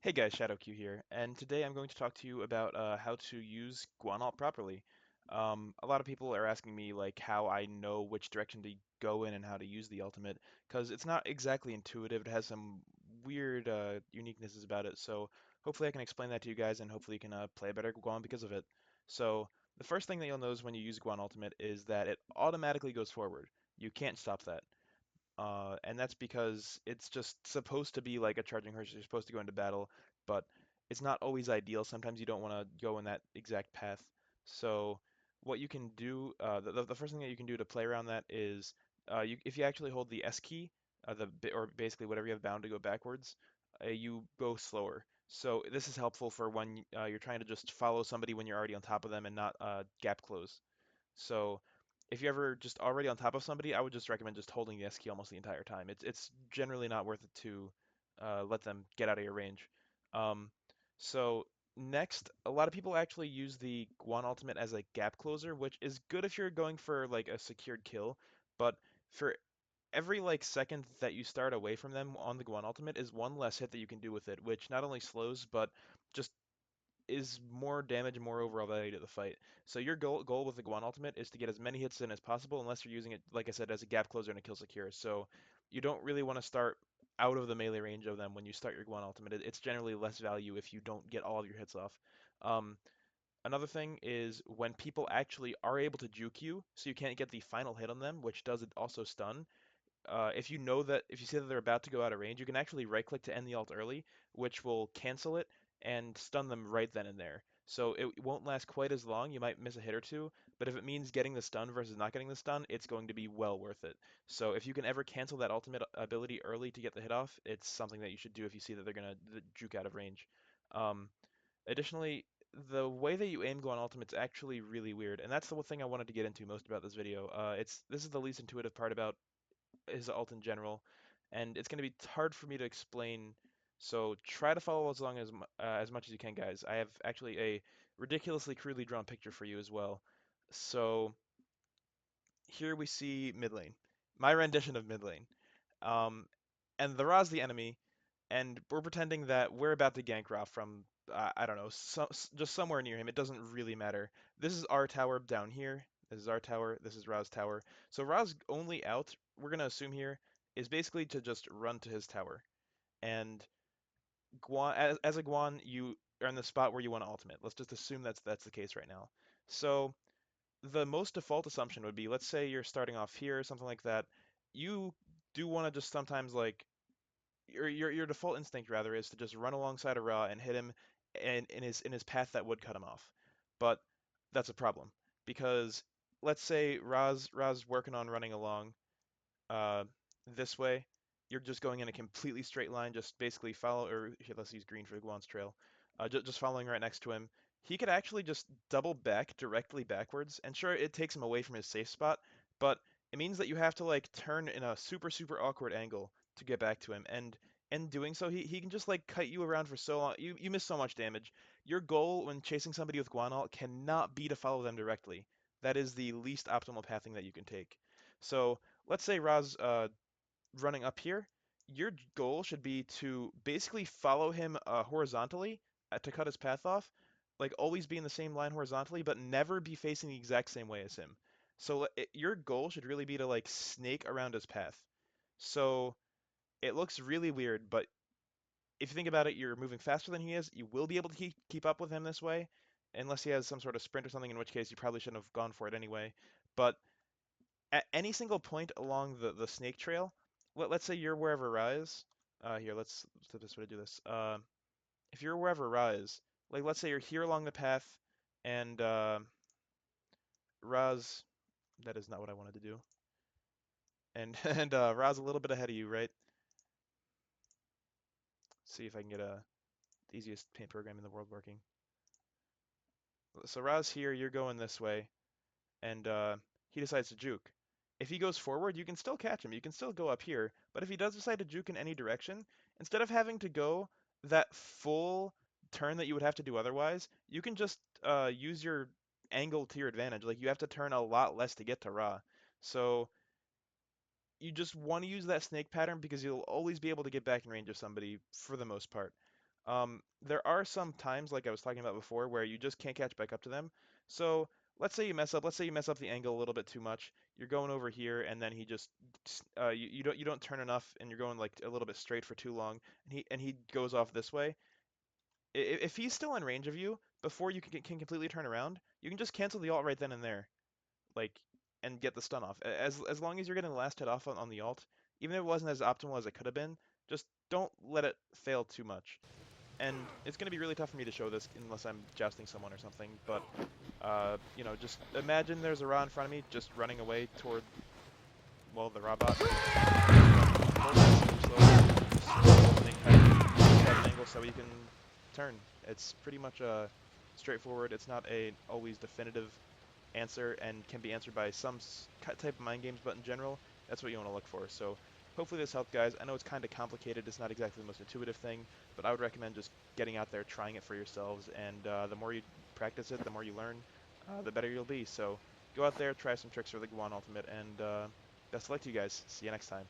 Hey guys, Shadowq here, and today I'm going to talk to you about how to use Guan Ult properly. A lot of people are asking me like how I know which direction to go in and how to use the ultimate, because it's not exactly intuitive. It has some weird uniquenesses about it. So hopefully I can explain that to you guys, and hopefully you can play a better Guan because of it. So the first thing that you'll notice when you use Guan Ultimate is that it automatically goes forward. You can't stop that. And that's because it's just supposed to be like a charging horse. You're supposed to go into battle, but it's not always ideal. Sometimes you don't want to go in that exact path. So what you can do, the first thing that you can do to play around that is, if you actually hold the S key, or basically whatever you have bound to go backwards, you go slower. So this is helpful for when you're trying to just follow somebody when you're already on top of them and not gap close. So if you're ever just already on top of somebody, I would just recommend just holding the S key almost the entire time. It's generally not worth it to let them get out of your range. Um, so next, a lot of people actually use the Guan ultimate as a gap closer, which is good if you're going for like a secured kill, but for every like second that you start away from them on the Guan ultimate is one less hit that you can do with it, which not only slows but just is more damage and more overall value to the fight. So your goal with the Guan ultimate is to get as many hits in as possible, unless you're using it, like I said, as a gap closer and a kill secure. So you don't really want to start out of the melee range of them when you start your Guan ultimate. It's generally less value if you don't get all of your hits off. Um, Another thing is when people actually are able to juke you, so you can't get the final hit on them, which does also stun. If you know that if you see that they're about to go out of range, you can actually right click to end the ult early, which will cancel it and stun them right then and there. So it won't last quite as long. You might miss a hit or two, but if it means getting the stun versus not getting the stun, it's going to be well worth it. So if you can ever cancel that ultimate ability early to get the hit off, it's something that you should do if you see that they're gonna juke out of range. Um, Additionally, the way that you aim go on ultimate's actually really weird, and that's the one thing I wanted to get into most about this video. This is the least intuitive part about his ult in general, and it's going to be hard for me to explain. So try to follow as much as you can, guys. I have actually a ridiculously crudely drawn picture for you as well. So here we see mid lane, my rendition of mid lane, um, and the Ra's the enemy, and we're pretending that we're about to gank Ra from I don't know, just somewhere near him. It doesn't really matter. This is our tower down here. This is our tower. This is Ra's tower. So Ra's only out, we're gonna assume here, is basically to just run to his tower. And Guan, as a Guan, you are in the spot where you want to ultimate. Let's just assume that's the case right now. So the most default assumption would be, let's say you're starting off here or something like that. You do want to just sometimes like your default instinct rather is to just run alongside a Ra and hit him in his path that would cut him off. But that's a problem because let's say Ra's working on running along uh, this way. You're just going in a completely straight line, just basically follow, or here, let's use green for Guan's trail. Just following right next to him. He could actually just double back directly backwards, and sure, it takes him away from his safe spot, but it means that you have to like turn in a super awkward angle to get back to him, and in doing so, he can just like cut you around for so long. You miss so much damage. Your goal when chasing somebody with Guan Ult cannot be to follow them directly. That is the least optimal pathing that you can take. So let's say Raz running up here, your goal should be to basically follow him horizontally to cut his path off, like always be in the same line horizontally, but never be facing the exact same way as him. So your goal should really be to like snake around his path. So it looks really weird, but if you think about it, you're moving faster than he is. You will be able to keep up with him this way, unless he has some sort of sprint or something, in which case you probably shouldn't have gone for it anyway. But at any single point along the snake trail, let's say you're wherever Rise. Here, let's do this way to do this. If you're wherever Rise, like let's say you're here along the path, and Raz, that is not what I wanted to do, and and Raz a little bit ahead of you, right? See if I can get the easiest paint program in the world working. So Raz here, you're going this way, and he decides to juke. If he goes forward, you can still catch him. You can still go up here. But if he does decide to juke in any direction, instead of having to go that full turn that you would have to do otherwise, you can just use your angle to your advantage. Like you have to turn a lot less to get to Ra. So you just want to use that snake pattern because you'll always be able to get back in range of somebody for the most part. There are some times, like I was talking about before, where you just can't catch back up to them. So let's say you mess up. Let's say you mess up the angle a little bit too much. You're going over here, and then he just you don't turn enough, and you're going like a little bit straight for too long, and he goes off this way. If he's still in range of you before you can completely turn around, you can just cancel the ult right then and there, like, and get the stun off. As long as you're getting the last hit off on the ult, even if it wasn't as optimal as it could have been, just don't let it fail too much. And it's going to be really tough for me to show this unless I'm jousting someone or something, but just imagine there's a Ra in front of me just running away toward, well, the Ra bot. Just run full blast super slow, just holding tight at an angle so you can turn. It's pretty much straightforward. It's not a always definitive answer and can be answered by some type of mind games, but in general, that's what you want to look for. So hopefully this helped, guys. I know it's kind of complicated. It's not exactly the most intuitive thing, but I would recommend just getting out there, trying it for yourselves, and the more you practice it, the more you learn, the better you'll be. So go out there, try some tricks for the Guan Ultimate, and best of luck to you guys. See you next time.